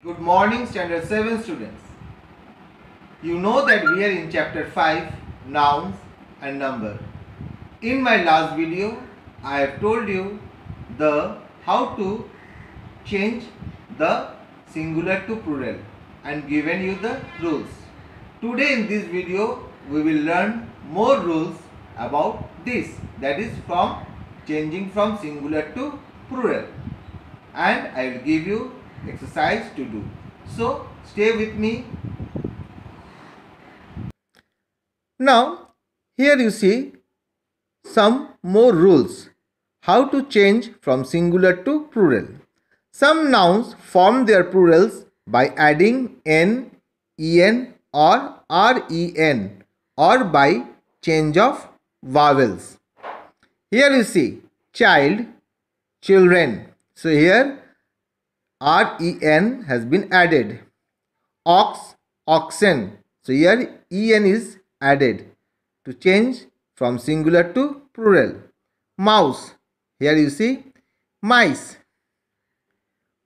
Good morning, Standard 7 students. You know that we are in chapter 5, Nouns and Number. In my last video, I have told you the how to change the singular to plural and given you the rules. Today in this video, we will learn more rules about this, that is from changing from singular to plural, and I will give you exercise to do. So stay with me. Now here you see some more rules how to change from singular to plural. Some nouns form their plurals by adding n, en or ren or by change of vowels. Here you see child, children. So here ren has been added. Ox, oxen. So here en is added to change from singular to plural. Mouse. Here you see mice.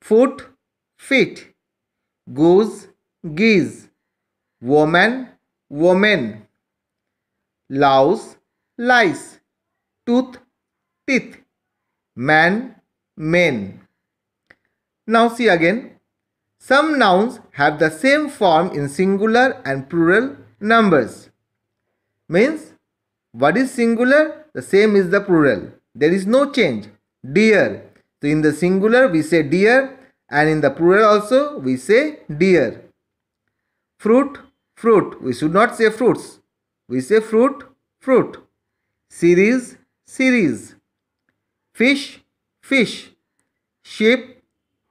Foot, feet. Goose, geese. Woman, woman. Louse, lice. Tooth, teeth. Man, men. Now see again. Some nouns have the same form in singular and plural numbers. Means, what is singular? The same is the plural. There is no change. Deer. So in the singular we say deer, and in the plural also we say deer. Fruit, fruit. We should not say fruits. We say fruit, fruit. Series, series. Fish, fish. Sheep,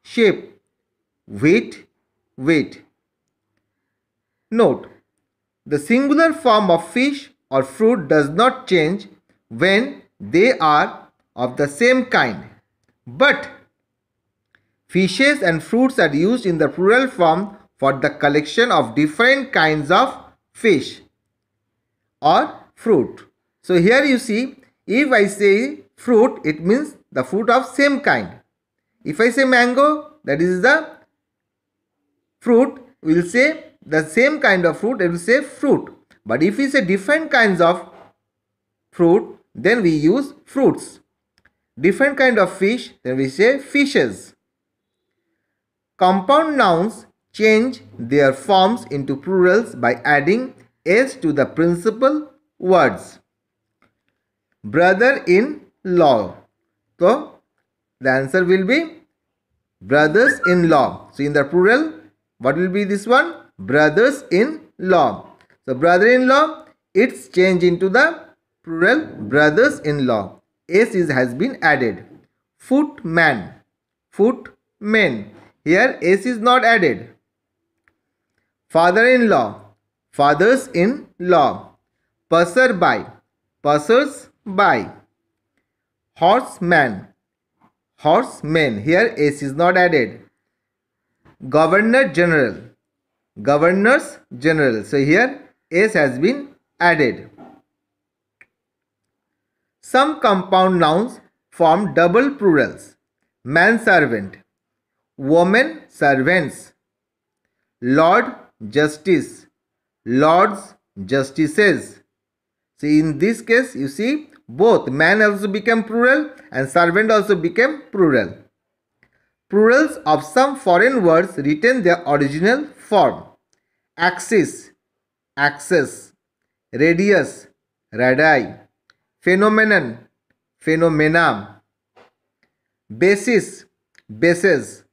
sheep. Wheat, wheat. Note, the singular form of fish or fruit does not change when they are of the same kind. But fishes and fruits are used in the plural form for the collection of different kinds of fish or fruit. So here you see, if I say fruit, it means the fruit of same kind. If I say mango, that is the fruit, we will say the same kind of fruit, it will say fruit. But if we say different kinds of fruit, then we use fruits. Different kind of fish, then we say fishes. Compound nouns change their forms into plurals by adding s to the principal words. Brother-in-law. So the answer will be brothers-in-law. So in the plural, what will be this one? Brothers-in-law. So brother-in-law, it's changed into the plural brothers-in-law. S has been added. Footman, footmen. Here S is not added. Father-in-law, fathers-in-law. Passer-by, passers-by. Horseman, horsemen. Here S is not added. Governor General, governors general. So here S has been added. Some compound nouns form double plurals. Manservant, woman servants. Lord justice, lords justices. See, in this case you see both man also became plural and servant also became plural. Plurals of some foreign words retain their original form. Axis, axis. Radius, radii. Phenomenon, phenomena. Basis, bases.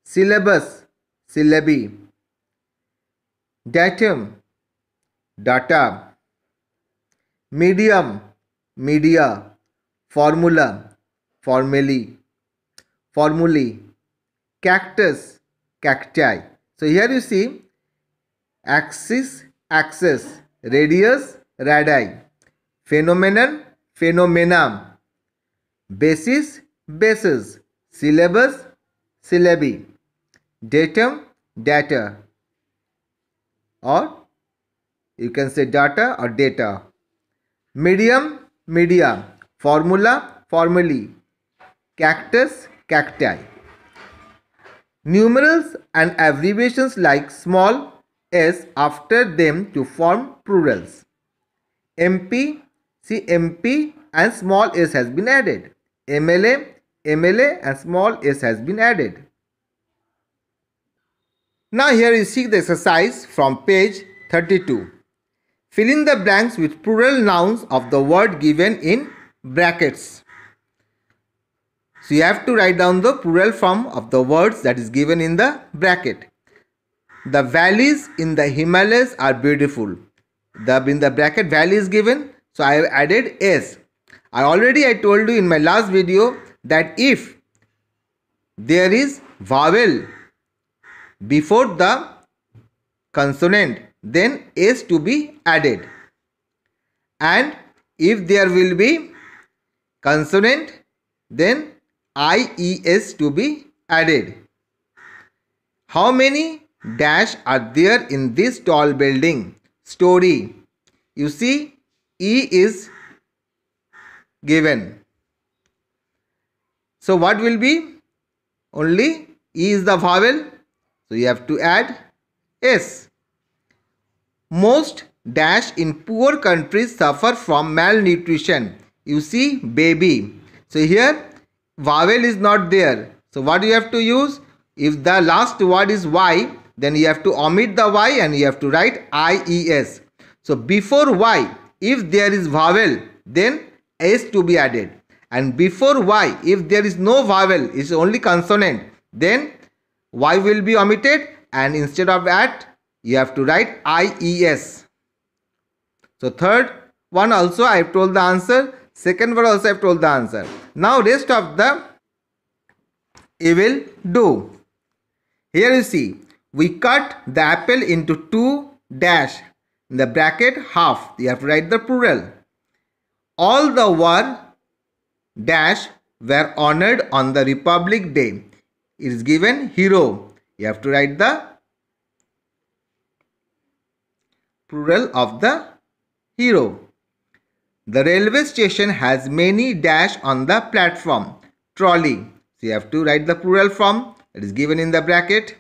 Syllabus, syllabi. Datum, data. Medium, media. Formula, formally. Formulae. Cactus, cacti. So here you see axis, axis. Radius, radii. Phenomenon, phenomena. Basis, bases. Syllabus, syllabi. Datum, data. Or you can say data or data. Medium, media. Formula, formally. Cactus, cacti. numerals and abbreviations like small s after them to form plurals. MP, see MP and small s has been added. MLA, MLA and small s has been added. Now here you see the exercise from page 32. Fill in the blanks with plural nouns of the word given in brackets. So you have to write down the plural form of the words that is given in the bracket. The valleys in the Himalayas are beautiful. In the bracket valley is given, so I have added S. I told you in my last video that if there is vowel before the consonant, then S to be added. And if there will be consonant, then IES to be added. How many dash are there in this tall building? Story. You see, E is given. So what will be? Only E is the vowel. So you have to add S. Most dash in poor countries suffer from malnutrition. You see, baby. So here vowel is not there. So what you have to use? If the last word is Y, then you have to omit the Y and you have to write IES. So before Y, if there is vowel, then S to be added. And before Y, if there is no vowel, it's only consonant, then Y will be omitted and instead of that, you have to write IES. So third one also I have told the answer. Second one also I have told the answer. Now rest of the you will do. Here you see, we cut the apple into 2 dash. In the bracket half, you have to write the plural. All the war dash were honored on the Republic Day. It is given hero. You have to write the plural of the hero. The railway station has many dash on the platform. Trolley. So you have to write the plural form. It is given in the bracket.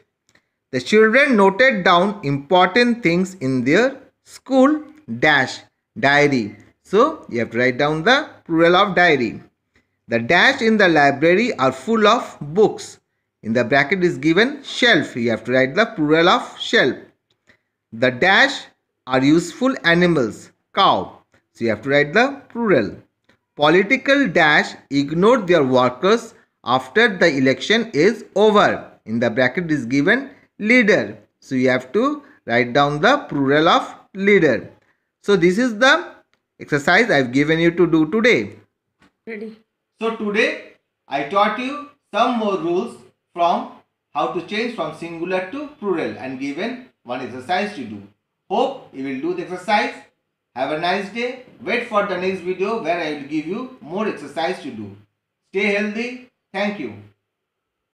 The children noted down important things in their school dash diary. So you have to write down the plural of diary. The dash in the library are full of books. In the bracket is given shelf. You have to write the plural of shelf. The dash are useful animals. Cow. So you have to write the plural. Political dash ignored their workers after the election is over. In the bracket is given leader. So you have to write down the plural of leader. So this is the exercise I have given you to do today. Ready. So today I taught you some more rules from how to change from singular to plural and given one exercise to do. Hope you will do the exercise. Have a nice day. Wait for the next video where I will give you more exercise to do. Stay healthy. Thank you.